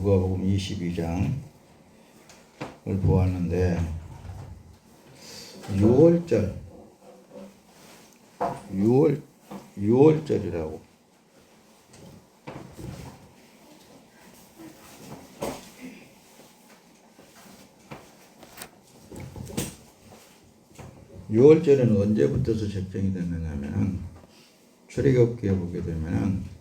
누가복음 22장을 보았는데 6월절이라고 유월절은 언제부터서 책정이 됐느냐면 출애굽기에 보게 되면은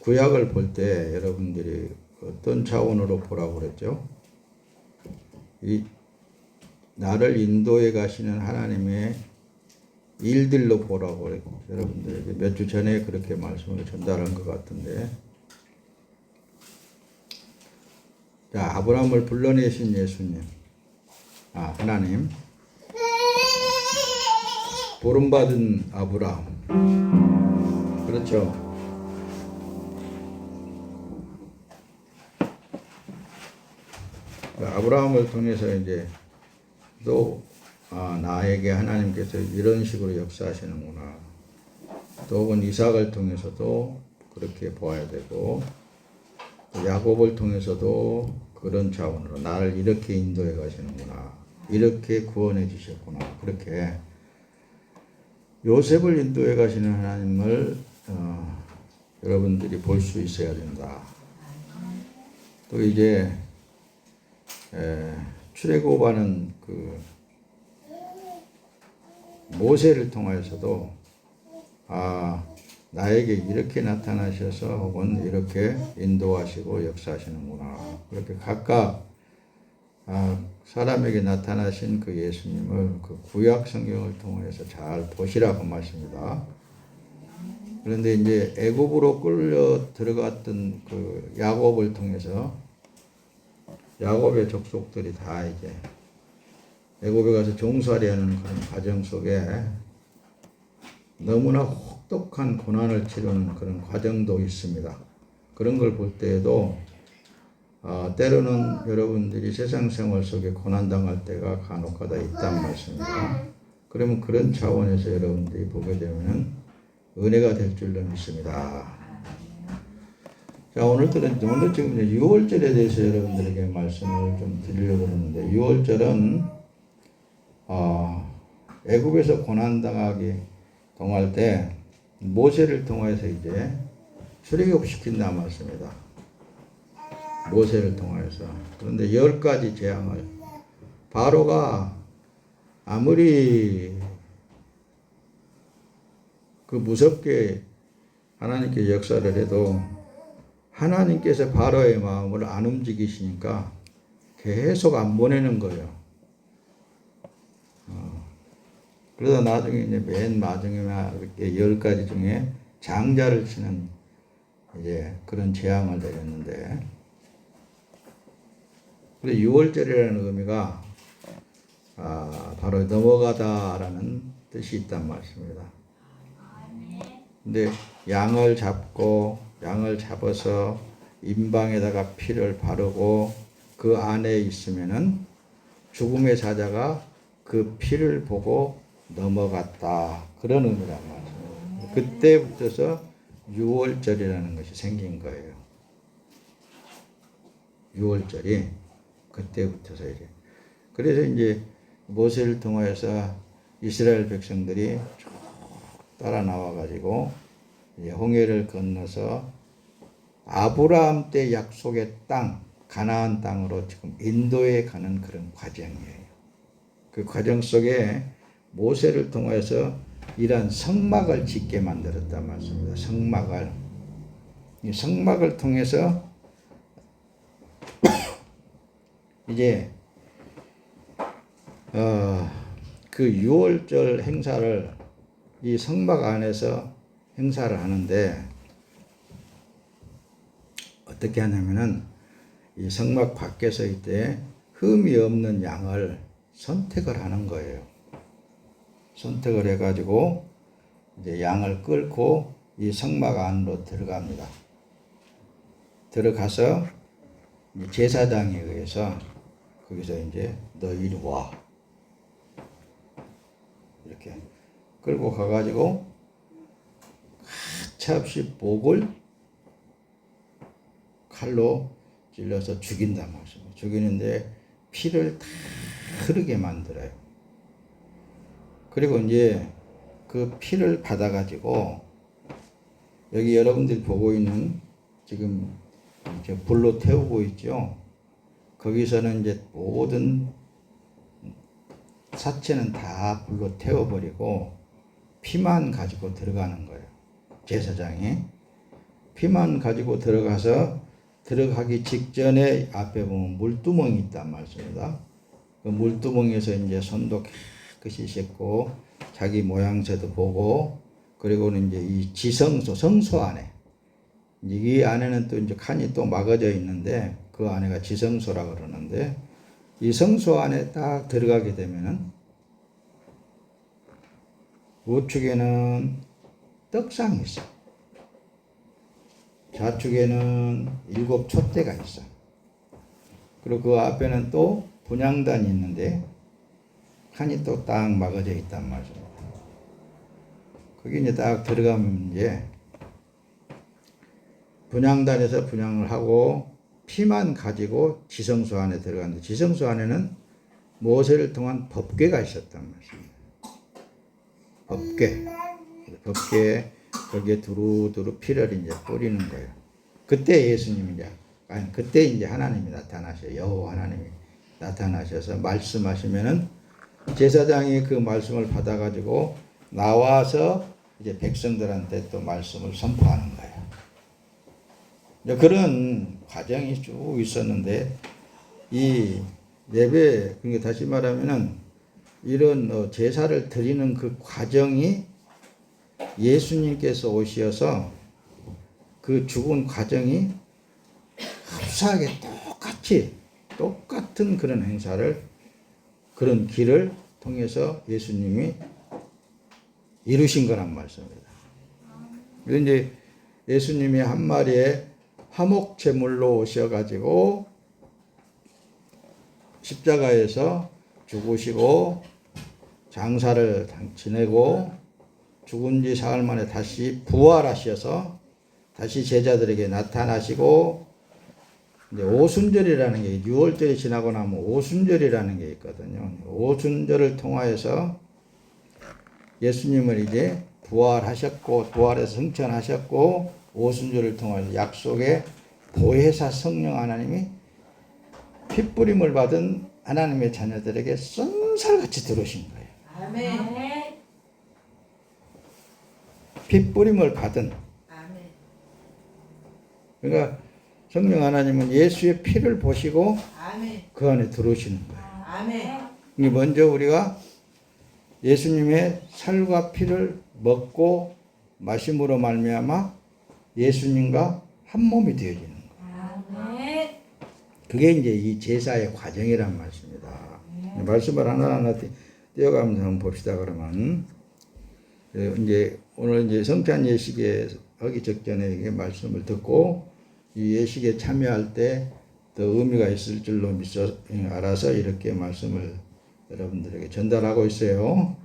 구약을 볼 때 여러분들이 어떤 차원으로 보라고 그랬죠? 이 나를 인도해 가시는 하나님의 일들로 보라고 그랬고 여러분들에게 몇 주 전에 그렇게 말씀을 전달한 것 같은데 자, 아브라함을 불러내신 예수님 하나님 부름받은 아브라함 그렇죠. 아브라함을 통해서 이제 또 나에게 하나님께서 이런 식으로 역사하시는구나. 또 혹은 이삭을 통해서도 그렇게 보아야 되고 야곱을 통해서도 그런 차원으로 나를 이렇게 인도해 가시는구나. 이렇게 구원해 주셨구나. 그렇게 요셉을 인도해 가시는 하나님을 여러분들이 볼 수 있어야 된다. 또 이제 출애굽하는 그 모세를 통해서도 나에게 이렇게 나타나셔서 혹은 이렇게 인도하시고 역사하시는구나. 그렇게 각각 사람에게 나타나신 그 예수님을 그 구약 성경을 통해서 잘 보시라고 말씀입니다. 그런데 이제 애굽으로 끌려 들어갔던 그 야곱을 통해서 야곱의 족속들이 다 이제 애굽에 가서 종살이하는 그런 과정 속에 너무나 혹독한 고난을 치르는 그런 과정도 있습니다. 그런 걸 볼 때에도 때로는 여러분들이 세상 생활 속에 고난당할 때가 간혹가다 있단 말씀입니다. 그러면 그런 차원에서 여러분들이 보게 되면 은혜가 될 줄로 믿습니다. 자, 오늘 지금 6월절에 대해서 여러분들에게 말씀을 좀 드리려고 하는데 6월절은 애굽에서 고난당하기 동할 때 모세를 통해서 이제 출애굽시킨다 말씀입니다. 모세를 통해서. 그런데 10가지 재앙을 바로가 아무리 그 무섭게 하나님께 역사를 해도 하나님께서 바로의 마음을 안 움직이시니까 계속 안 보내는 거예요. 그러다 나중에 이제 맨 마지막에 이렇게 10가지 중에 장자를 치는 이제 그런 재앙을 내렸는데, 그래서 6월절이라는 의미가 바로 넘어가다라는 뜻이 있단 말씀입니다. 근데 양을 잡아서 임방에다가 피를 바르고 그 안에 있으면은 죽음의 사자가 그 피를 보고 넘어갔다. 그런 의미란 말이에요. 그때부터서 6월절이라는 것이 생긴 거예요. 6월절이 그때부터서 이제. 그래서 이제 모세를 통해서 이스라엘 백성들이 쭉 따라 나와가지고 홍해를 건너서 아브라함 때 약속의 땅, 가나안 땅으로 지금 인도해 가는 그런 과정이에요. 그 과정 속에 모세를 통해서 이러한 성막을 짓게 만들었단 말씀입니다. 성막을. 이 성막을 통해서 이제 그 6월절 행사를 이 성막 안에서 행사를 하는데 어떻게 하냐면은 이 성막 밖에서 이때 흠이 없는 양을 선택을 하는 거예요. 선택을 해가지고 이제 양을 끌고 이 성막 안으로 들어갑니다. 들어가서 제사장에 의해서 거기서 이제 너 이리 와 이렇게 끌고 가가지고 가차없이 목을 칼로 찔러서 죽인단 말씀이에요. 죽이는데 피를 다 흐르게 만들어요. 그리고 이제 그 피를 받아가지고 여기 여러분들이 보고 있는 지금 불로 태우고 있죠. 거기서는 이제 모든 사체는 다 불로 태워버리고 피만 가지고 들어가는 거예요. 제사장이 피만 가지고 들어가기 직전에 앞에 보면 물두멍이 있단 말씀입니다. 그 물두멍에서 이제 손도 깨끗이 씻고 자기 모양새도 보고, 그리고는 이제 이 지성소, 성소 안에, 이 안에는 또 이제 칸이 또 막아져 있는데 그 안에가 지성소라 그러는데, 이 성소 안에 딱 들어가게 되면은 우측에는 떡상이 있어. 좌측에는 7 촛대가 있어. 그리고 그 앞에는 또 분향단이 있는데 칸이 또 딱 막아져 있단 말이죠. 거기 이제 딱 들어가면 이제 분향단에서 분향을 하고 피만 가지고 지성소 안에 들어갔는데, 지성소 안에는 모세를 통한 법궤가 있었단 말입니다. 법궤 거기에 두루두루 피를 이제 뿌리는 거예요. 그때 예수님이 그때 이제 하나님이 나타나셔요. 여호와 하나님이 나타나셔서 말씀하시면은 제사장이 그 말씀을 받아가지고 나와서 이제 백성들한테 또 말씀을 선포하는 거예요. 그런 과정이 쭉 있었는데, 이 예배, 그러니까 다시 말하면은 이런 제사를 드리는 그 과정이 예수님께서 오셔서 그 죽은 과정이 흡사하게 똑같은 그런 행사를, 그런 길을 통해서 예수님이 이루신 거란 말씀입니다. 그래서 이제 예수님이 한 마리의 화목 제물로 오셔가지고 십자가에서 죽으시고 장사를 지내고 죽은 지 사흘 만에 다시 부활하셔서 다시 제자들에게 나타나시고, 이제 오순절이라는 게, 6월절이 지나고 나면 오순절이라는 게 있거든요. 오순절을 통하여서 예수님을 이제 부활하셨고, 부활해서 승천하셨고, 오순절을 통하여 약속의 보혜사 성령 하나님이 핏부림을 받은 하나님의 자녀들에게 쏜살같이 들어오신 거예요. 아멘. 핏부림을 받은. 아멘. 그러니까 성령 하나님은 예수의 피를 보시고 아멘. 그 안에 들어오시는 거예요. 아멘. 이게 먼저 우리가 예수님의 살과 피를 먹고 마심으로 말미암아 예수님과 한 몸이 되어지는 거예요. 아멘. 그게 이제 이 제사의 과정이란 말씀입니다. 말씀을 하나하나 떼어가면서 한번 봅시다. 그러면 이제 오늘 이제 성찬 예식에 하기 직전에 이게 말씀을 듣고 이 예식에 참여할 때 더 의미가 있을 줄로 알아서 이렇게 말씀을 여러분들에게 전달하고 있어요.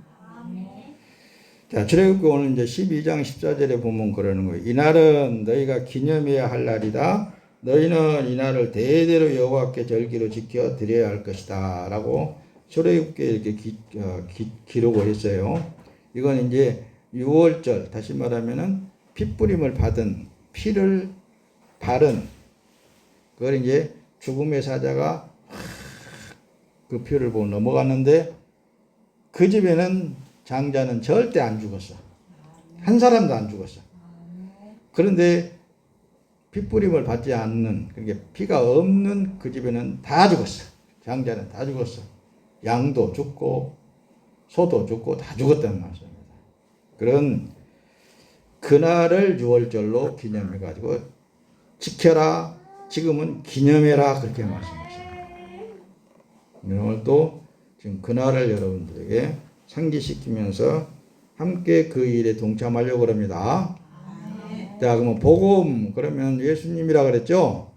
자, 출애굽기 오늘 이제 12장 14절에 보면 그러는 거예요. 이날은 너희가 기념해야 할 날이다. 너희는 이날을 대대로 여호와께 절기로 지켜 드려야 할 것이다. 라고 출애굽기에 이렇게 기록을 했어요. 이건 이제 6월절, 다시 말하면은 핏부림을 받은, 피를 바른, 그걸 이제 죽음의 사자가 그 피를 보고 넘어갔는데, 그 집에는 장자는 절대 안 죽었어. 한 사람도 안 죽었어. 그런데 핏부림을 받지 않는, 그러니까 피가 없는 그 집에는 다 죽었어. 장자는 다 죽었어. 양도 죽고 소도 죽고 다 죽었다는 말씀입니다. 그런 그날을 6월절로 기념해가지고 지켜라, 지금은 기념해라, 그렇게 말씀하십니다. 오늘 또 지금 그날을 여러분들에게 상기시키면서 함께 그 일에 동참하려고 합니다. 자, 그러면 복음, 그러면 예수님이라 그랬죠?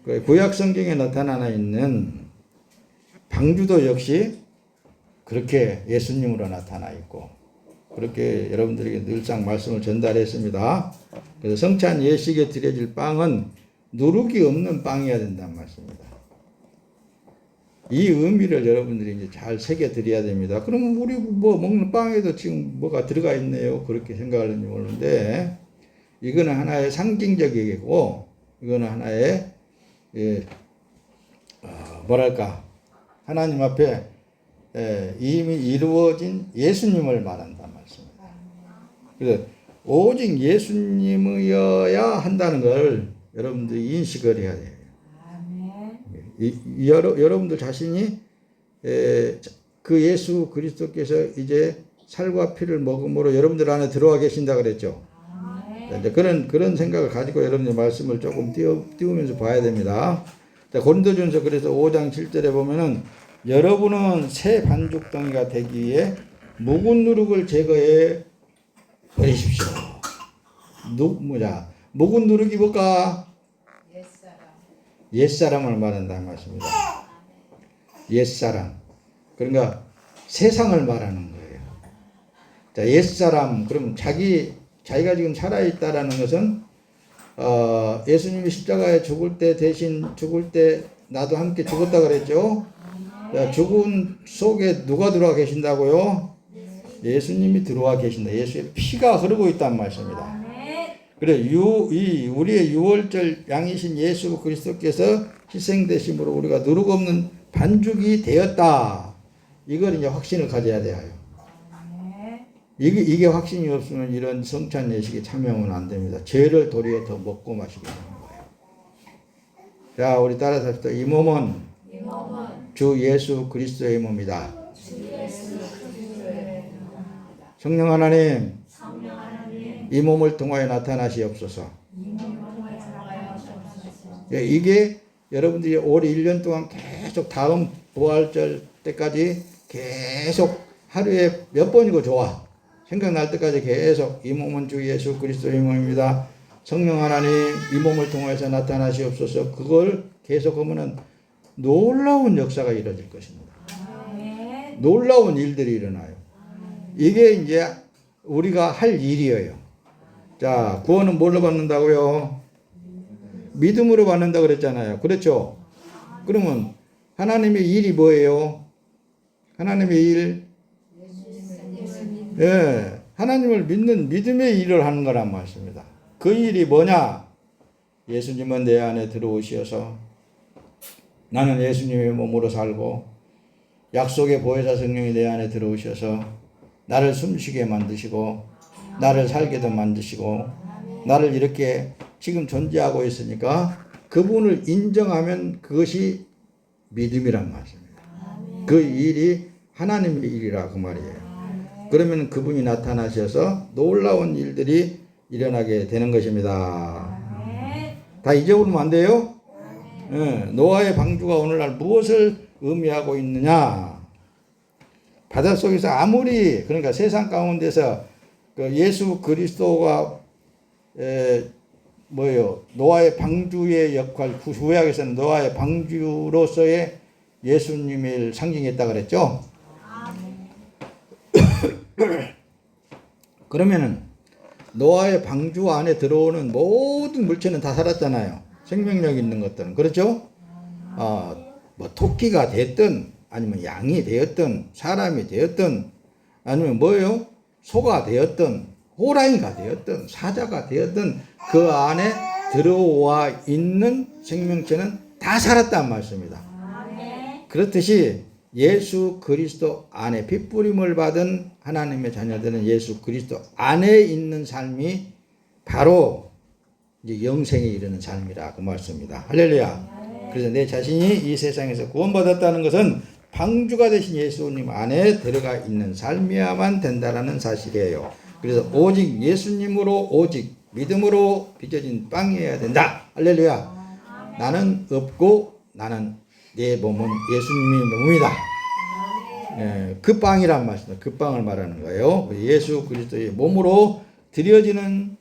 그 구약 성경에 나타나 있는 방주도 역시 그렇게 예수님으로 나타나 있고, 그렇게 여러분들에게 늘상 말씀을 전달했습니다. 그래서 성찬 예식에 드려질 빵은 누룩이 없는 빵이어야 된다는 말씀입니다. 이 의미를 여러분들이 이제 잘 새겨드려야 됩니다. 그러면 우리 뭐 먹는 빵에도 지금 뭐가 들어가 있네요. 그렇게 생각하는지 모르는데, 이거는 하나의 상징적이고, 이거는 하나의, 뭐랄까, 하나님 앞에 이미 이루어진 예수님을 말한단 말씀입니다. 그래서 오직 예수님이어야 한다는 걸 여러분들이 인식을 해야 돼요. 여러분들 자신이 그 예수 그리스도께서 이제 살과 피를 먹음으로 여러분들 안에 들어와 계신다 그랬죠. 이제 그런 생각을 가지고 여러분들 말씀을 조금 띄우면서 봐야 됩니다. 자, 고린도전서 그래서 5장 7절에 보면은 여러분은 새 반죽덩이가 되기 위해 묵은 누룩을 제거해 버리십시오. 묵은 누룩이 뭘까? 옛사람을 말한다는 말씀입니다. 옛사람. 그러니까 세상을 말하는 거예요. 자, 옛사람. 그럼 자기가 지금 살아있다라는 것은, 예수님이 십자가에 죽을 때 대신 죽을 때 나도 함께 죽었다 그랬죠? 자, 죽은 속에 누가 들어와 계신다고요? 예수님이 들어와 계신다. 예수의 피가 흐르고 있다는 말씀입니다. 그래, 우리의 유월절 양이신 예수 그리스도께서 희생되심으로 우리가 누룩 없는 반죽이 되었다. 이걸 이제 확신을 가져야 돼요. 이게 확신이 없으면 이런 성찬 예식에 참여하면 안 됩니다. 죄를 도리어 더 먹고 마시게 되는 거예요. 자, 우리 따라서 합시다. 이 몸은 주 예수 그리스도의 몸이다. 성령 하나님, 이 몸을 통하여 나타나시옵소서. 이게 여러분들이 올 1년 동안 계속 다음 부활절 때까지 계속 하루에 몇 번이고 좋아. 생각날 때까지 계속 이 몸은 주 예수 그리스도의 몸입니다. 성령 하나님, 이 몸을 통해서 나타나시옵소서. 그걸 계속하면은 놀라운 역사가 이루어질 것입니다. 놀라운 일들이 일어나요. 이게 이제 우리가 할 일이에요. 자, 구원은 뭘로 받는다고요? 믿음으로 받는다고 그랬잖아요. 그렇죠? 그러면 하나님의 일이 뭐예요? 하나님의 일? 예, 하나님을 믿는 믿음의 일을 하는 거란 말씀입니다. 그 일이 뭐냐? 예수님은 내 안에 들어오셔서 나는 예수님의 몸으로 살고 약속의 보혜사 성령이 내 안에 들어오셔서 나를 숨쉬게 만드시고 나를 살게도 만드시고 나를 이렇게 지금 존재하고 있으니까 그분을 인정하면 그것이 믿음이란 말씀입니다. 그 일이 하나님의 일이라 그 말이에요. 그러면 그분이 나타나셔서 놀라운 일들이 일어나게 되는 것입니다. 다 잊어버리면 안 돼요? 노아의 방주가 오늘날 무엇을 의미하고 있느냐? 바닷속에서 아무리 그러니까 세상 가운데서 그 예수 그리스도가 노아의 방주의 역할, 구약에서는 노아의 방주로서의 예수님을 상징했다 그랬죠. 그러면은 노아의 방주 안에 들어오는 모든 물체는 다 살았잖아요. 생명력 있는 것들은. 그렇죠? 뭐 토끼가 됐든 아니면 양이 되었든 사람이 되었든 아니면 뭐예요? 소가 되었든 호랑이가 되었든 사자가 되었든 그 안에 들어와 있는 생명체는 다 살았단 말씀입니다. 그렇듯이 예수 그리스도 안에 핏부림을 받은 하나님의 자녀들은 예수 그리스도 안에 있는 삶이 바로 이제 영생에 이르는 삶이라 그 말씀입니다. 할렐루야. 그래서 내 자신이 이 세상에서 구원받았다는 것은 방주가 되신 예수님 안에 들어가 있는 삶이야만 된다라는 사실이에요. 그래서 오직 예수님으로 오직 믿음으로 빚어진 빵이어야 된다. 할렐루야. 나는 없고 나는 내 몸은 예수님의 몸이다. 그 빵이란 말씀입니다. 그 빵을 말하는 거예요. 예수 그리스도의 몸으로 드려지는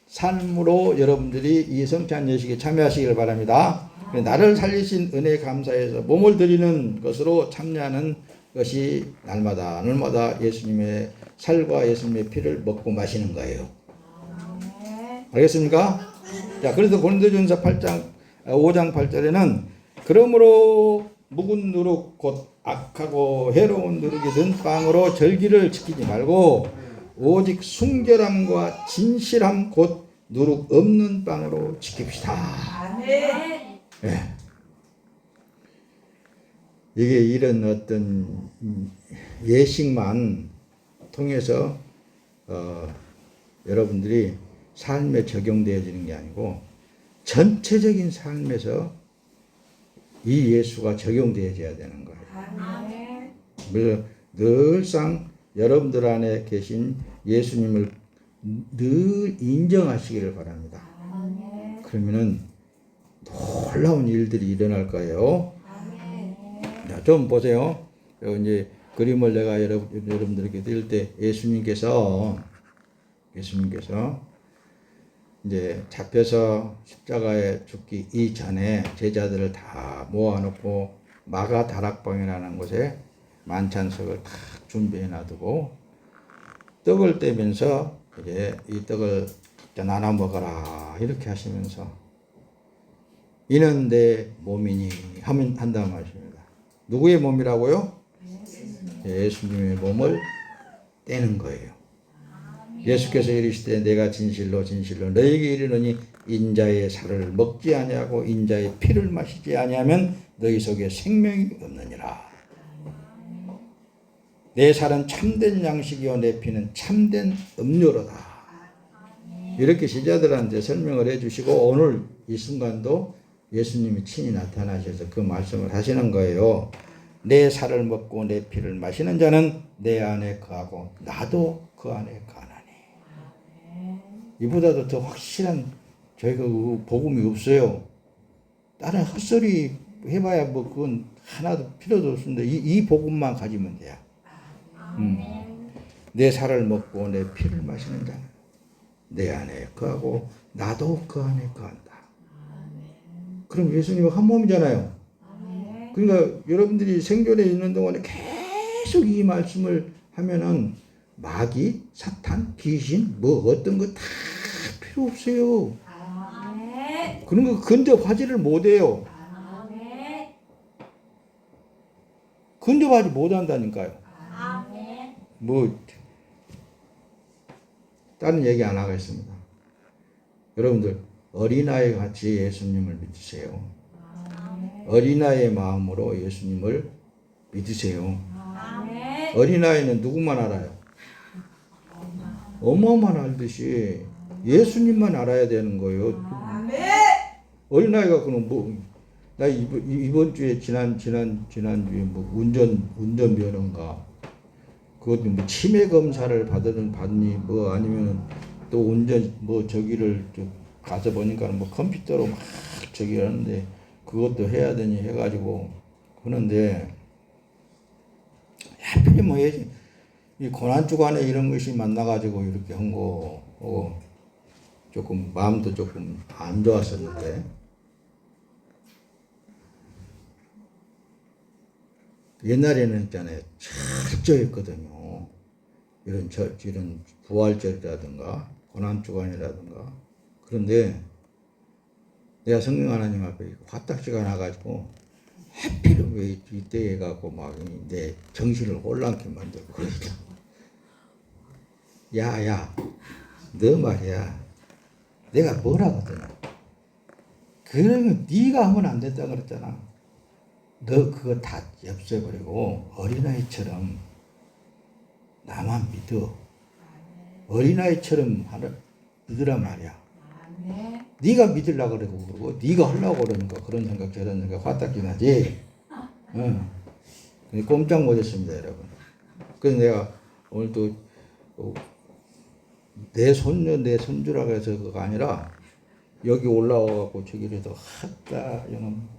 삶으로 여러분들이 이 성찬 예식에 참여하시길 바랍니다. 나를 살리신 은혜에 감사해서 몸을 드리는 것으로 참여하는 것이 날마다 예수님의 살과 예수님의 피를 먹고 마시는 거예요. 알겠습니까? 자, 그래서 고린도전서 5장 8절에는 그러므로 묵은 누룩 곧 악하고 해로운 누룩이 든 빵으로 절기를 지키지 말고 오직 순결함과 진실함 곧 누룩 없는 빵으로 지킵시다. 아멘. 예. 이게 이런 어떤 예식만 통해서 여러분들이 삶에 적용되어지는 게 아니고 전체적인 삶에서 이 예수가 적용되어져야 되는 거예요. 아멘. 늘상 여러분들 안에 계신 예수님을 늘 인정하시기를 바랍니다. 아멘. 그러면은 놀라운 일들이 일어날 거예요. 아멘. 자, 좀 보세요. 이제 그림을 내가 여러분들에게 드릴 때 예수님께서 이제 잡혀서 십자가에 죽기 이전에 제자들을 다 모아놓고 마가 다락방이라는 곳에 만찬석을 딱 준비해 놔두고 떡을 떼면서 이제 이 떡을 나눠 먹어라 이렇게 하시면서 이는 내 몸이니 한다는 말씀입니다. 누구의 몸이라고요? 예수님의 몸을 떼는 거예요. 예수께서 이르시되 내가 진실로 너희에게 이르노니 인자의 살을 먹지 아니하고 인자의 피를 마시지 아니하면 너희 속에 생명이 없느니라. 내 살은 참된 양식이요 내 피는 참된 음료로다. 이렇게 제자들한테 설명을 해주시고 오늘 이 순간도 예수님이 친히 나타나셔서 그 말씀을 하시는 거예요. 내 살을 먹고 내 피를 마시는 자는 내 안에 거하고 나도 그 안에 거하나니. 이보다도 더 확실한 저희가 복음이 없어요. 다른 헛소리 해봐야 뭐 그건 하나도 필요도 없습니다. 이 복음만 가지면 돼요. 내 살을 먹고 내 피를 마시는 자는 내 안에 거하고 나도 그 안에 거한다. 그럼 예수님은 한 몸이잖아요. 그러니까 여러분들이 생존에 있는 동안에 계속 이 말씀을 하면은 마귀, 사탄, 귀신 뭐 어떤 거 다 필요 없어요. 그런 거 근접하지를 못해요. 근접하지 못한다니까요. 뭐 다른 얘기 안 하겠습니다. 여러분들 어린아이 같이 예수님을 믿으세요. 어린아이의 마음으로 예수님을 믿으세요. 어린아이는 누구만 알아요? 엄마만 알듯이 예수님만 알아야 되는 거예요. 어린아이가 그럼 나 이번 주에 지난 주에 뭐 운전면허인가 그것도 뭐 치매 검사를 받니 뭐 아니면 또 운전 뭐 저기를 가서 보니까 뭐 컴퓨터로 막 저기 하는데 그것도 해야 되니 해가지고 하는데 하필이 뭐 이 고난 주간에 이런 것이 만나가지고 이렇게 한 거 조금 마음도 조금 안 좋았었는데 옛날에는 있잖아요 철저했거든요. 이런 부활절이라든가 고난 주간이라든가. 그런데 내가 성령 하나님 앞에 화딱지가 나가지고 하필은 왜 이때 해갖고 막 내 정신을 혼란케 만들고 그러니까 야야 너 말이야 내가 뭐라거든. 그러면 네가 하면 안 된다 그랬잖아. 너 그거 다 없애버리고 어린아이처럼 나만 믿어. 어린아이처럼 믿으란 말이야. 네가 믿으려고 그러고 네가 하려고 그러니까 그런 생각 저런 생각 화딱지 나지. 꼼짝 못했습니다 여러분. 그래서 내가 오늘 또 내 손녀 내 손주라고 해서 그거 아니라 여기 올라와갖고 저기라도 has다 이놈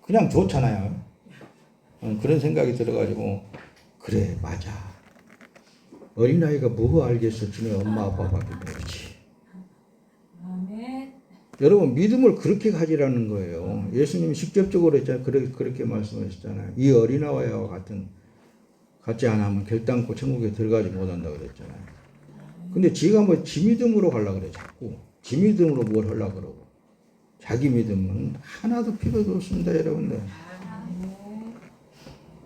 그냥 좋잖아요. 그런 생각이 들어가지고 그래 맞아. 어린아이가 뭐 알겠어. 지네 엄마 아빠밖에 모르지. 여러분 믿음을 그렇게 가지라는 거예요. 예수님이 직접적으로 했잖아요. 그렇게 말씀하셨잖아요. 이 어린아이와 같지 않으면 결단코 천국에 들어가지 못한다고 그랬잖아요. 근데 지가 뭐 지 믿음으로 하려고 그래 자꾸. 지 믿음으로 뭘 하려고 그러고. 자기 믿음은 하나도 필요도 없습니다 여러분들.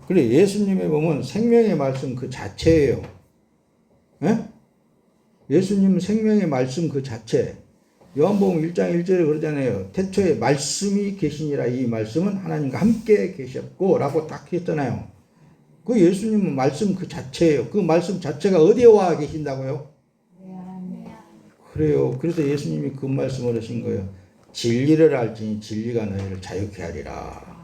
그래 예수님에 보면 생명의 말씀 그 자체예요. 예? 예수님은 생명의 말씀 그 자체. 요한복음 1장 1절에 그러잖아요. 태초에 말씀이 계시니라. 이 말씀은 하나님과 함께 계셨고 라고 딱 했잖아요. 그 예수님은 말씀 그 자체예요. 그 말씀 자체가 어디에 와 계신다고요? 그래요. 그래서 예수님이 그 말씀을 하신 거예요. 진리를 알지니 진리가 너희를 자유케 하리라.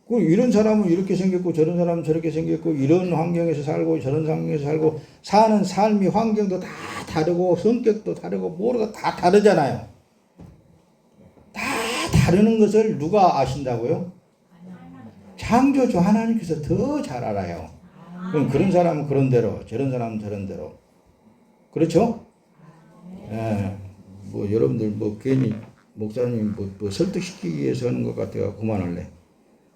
그 이런 사람은 이렇게 생겼고 저런 사람은 저렇게 생겼고 이런 환경에서 살고 저런 환경에서 살고 사는 삶이 환경도 다 다르고 성격도 다르고 뭐가 다 다르잖아요. 다 다르는 것을 누가 아신다고요? 창조주 하나님께서 더 잘 알아요. 그럼 그런 사람은 그런 대로 저런 사람은 저런 대로 그렇죠? 예. 뭐 여러분들 뭐 괜히 목사님 뭐 설득시키기 위해서 하는 것 같아요. 그만할래.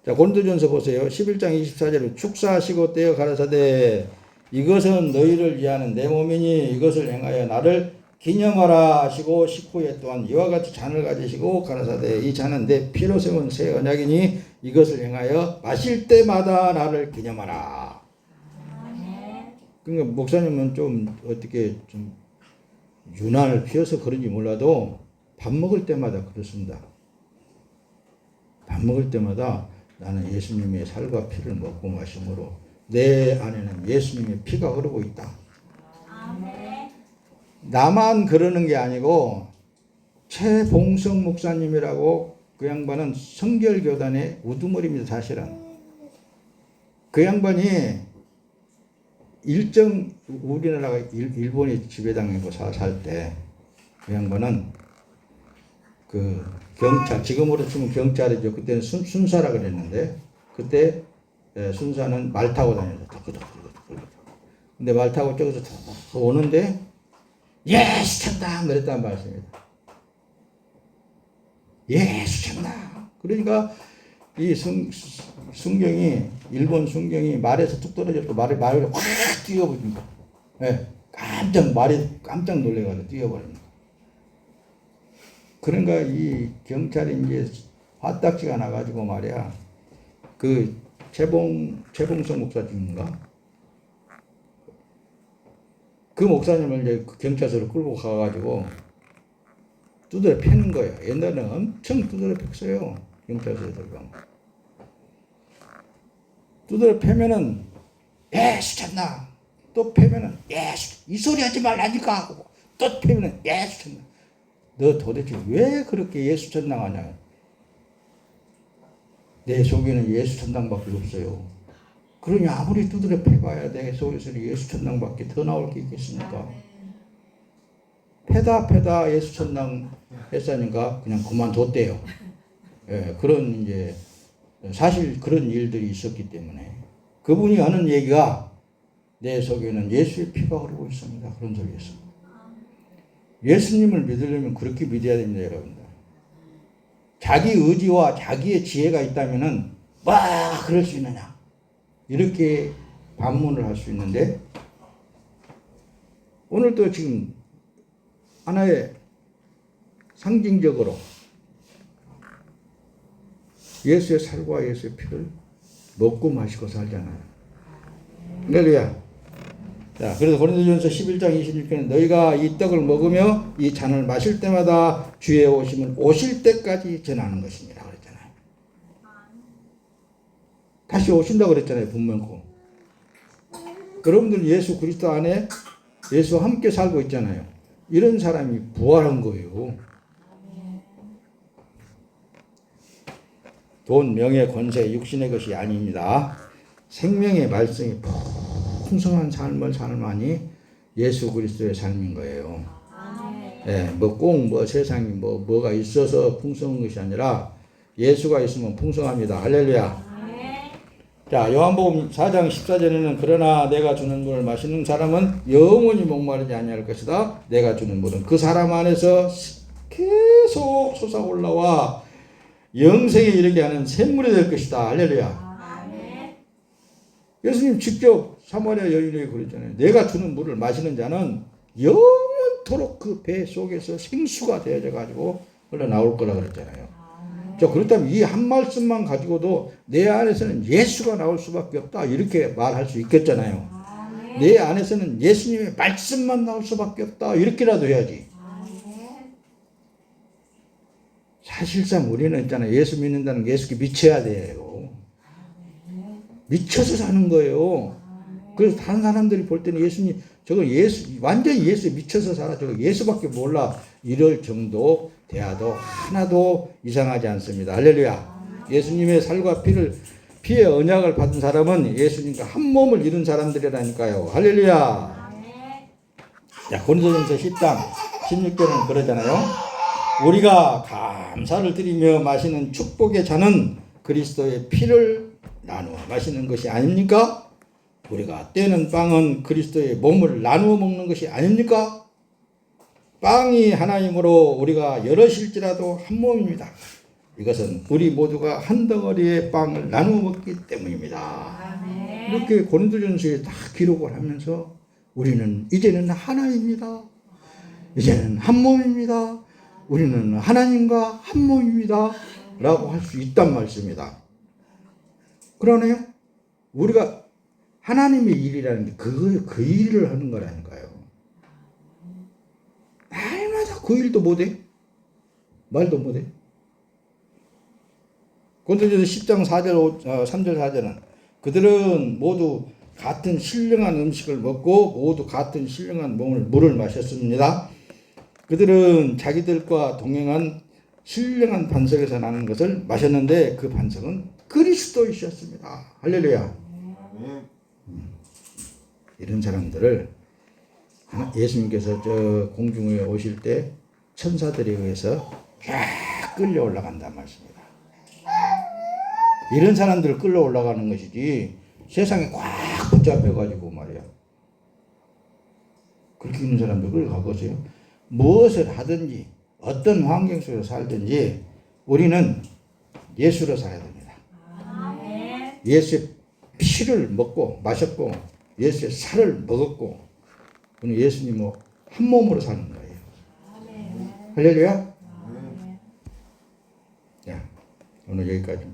자, 고린도전서 보세요. 11장 24절에 축사하시고 떼어 가라사대 이것은 너희를 위하는 내 몸이니 이것을 행하여 나를 기념하라 하시고 식후에 또한 이와 같이 잔을 가지시고 가라사대 이 잔은 내 피로 세운 새 언약이니 이것을 행하여 마실 때마다 나를 기념하라. 그러니까 목사님은 좀 어떻게 좀 유난을 피워서 그런지 몰라도 밥 먹을 때마다 그렇습니다. 밥 먹을 때마다 나는 예수님의 살과 피를 먹고 마심으로 내 안에는 예수님의 피가 흐르고 있다. 나만 그러는 게 아니고 최봉성 목사님이라고 그 양반은 성결교단의 우두머리입니다. 사실은 그 양반이 일정 우리나라가 일본이 지배당하고 살 때 그 양반은 그 경찰 지금으로 치면 경찰이죠. 그때는 순사라 그랬는데 그때 순사는 말 타고 다녔어. 근데 말 타고 저기서 오는데 예수 천당 그랬단 말씀입니다. 예수 천당. 그러니까 이 순경이 일본 순경이 말에서 툭 떨어졌고 말을 확 뛰어버립니다. 네, 말이 깜짝 놀래가지고 뛰어버립니다. 그러니까 이 경찰이 이제 화딱지가 나가지고 말이야 그 최봉성 목사님인가 그 목사님을 이제 경찰서로 끌고 가가지고 두드려 패는 거예요. 옛날에는 엄청 두드려 팼어요. 경찰서에 들어가면 두드려 패면은 예수 찾나 또 패면은 예수 이 소리 하지 말라니까 또 패면은 예수 찾나 너 도대체 왜 그렇게 예수 천당하냐? 내 속에는 예수 천당밖에 없어요. 그러니 아무리 두드려 패봐야 내 속에서는 예수 천당밖에 더 나올 게 있겠습니까? 패다 예수 천당 했으니까 그냥 그만뒀대요. 예, 그런 이제 사실 그런 일들이 있었기 때문에 그분이 하는 얘기가 내 속에는 예수의 피가 흐르고 있습니다. 그런 소리 했습니다. 예수님을 믿으려면 그렇게 믿어야 됩니다, 여러분들. 자기 의지와 자기의 지혜가 있다면은 그럴 수 있느냐? 이렇게 반문을 할 수 있는데 오늘도 지금 하나의 상징적으로 예수의 살과 예수의 피를 먹고 마시고 살잖아요. 할렐루야. 자, 그래서 고린도전서 11장 26절에 너희가 이 떡을 먹으며 이 잔을 마실 때마다 주의 오심은 오실 때까지 전하는 것입니다. 그랬잖아요. 다시 오신다고 그랬잖아요. 분명코. 여러분들 예수 그리스도 안에 예수와 함께 살고 있잖아요. 이런 사람이 부활한 거예요. 돈, 명예, 권세, 육신의 것이 아닙니다. 생명의 말씀이 풍성한 삶을 살만이 예수 그리스도의 삶인 거예요. 예, 꼭 세상이 뭐가 있어서 풍성한 것이 아니라 예수가 있으면 풍성합니다. 할렐루야. 자, 요한복음 4장 14절에는 그러나 내가 주는 물을 마시는 사람은 영원히 목마르지 아니할 것이다. 내가 주는 물은 그 사람 안에서 계속 솟아올라와 영생에 이르게 하는 샘물이 될 것이다. 할렐루야. 예수님 직접 사마리아 여인에게 그랬잖아요. 내가 주는 물을 마시는 자는 영원토록 그 배 속에서 생수가 되어져 가지고 흘러나올 거라 그랬잖아요. 자, 그렇다면 이 한 말씀만 가지고도 내 안에서는 예수가 나올 수밖에 없다 이렇게 말할 수 있겠잖아요. 내 안에서는 예수님의 말씀만 나올 수밖에 없다 이렇게라도 해야지. 사실상 우리는 있잖아요. 예수 믿는다는 게 예수께 미쳐야 돼요. 미쳐서 사는 거예요. 그래서 다른 사람들이 볼 때는 예수님 저거 예수 완전히 예수에 미쳐서 살아 저거 예수밖에 몰라 이럴 정도 대화도 하나도 이상하지 않습니다. 할렐루야. 예수님의 살과 피의 언약을 받은 사람은 예수님과 한 몸을 이룬 사람들이라니까요. 할렐루야. 자, 고린도전서 10장 16절은 그러잖아요. 우리가 감사를 드리며 마시는 축복의 잔은 그리스도의 피를 나누어 마시는 것이 아닙니까? 우리가 떼는 빵은 그리스도의 몸을 나누어 먹는 것이 아닙니까? 빵이 하나이므로 우리가 여럿일지라도 한 몸입니다. 이것은 우리 모두가 한 덩어리의 빵을 나누어 먹기 때문입니다. 이렇게 고린도전서에 다 기록을 하면서 우리는 이제는 하나입니다. 이제는 한 몸입니다. 우리는 하나님과 한 몸입니다. 라고 할 수 있단 말씀입니다. 그러네요. 우리가 하나님의 일이라는 게 그 일을 하는 거라니까요. 날마다 그 일도 못해? 말도 못해? 고린도전서 10장 3절 4절은 그들은 모두 같은 신령한 음식을 먹고 모두 같은 신령한 물을 마셨습니다. 그들은 자기들과 동행한 신령한 반석에서 나는 것을 마셨는데 그 반석은 그리스도이셨습니다. 할렐루야. 이런 사람들을 예수님께서 저 공중에 오실 때 천사들에 의해서 쫙 끌려 올라간단 말씀입니다. 이런 사람들을 끌려 올라가는 것이지 세상에 꽉 붙잡혀가지고 말이야. 그렇게 있는 사람들 끌려가보세요. 무엇을 하든지 어떤 환경 속에서 살든지 우리는 예수로 살아야 됩니다. 예수의 피를 먹고 마셨고 예수의 살을 먹었고 우리는 예수님과 한 몸으로 사는 거예요. 할렐루야. 자, 오늘 여기까지.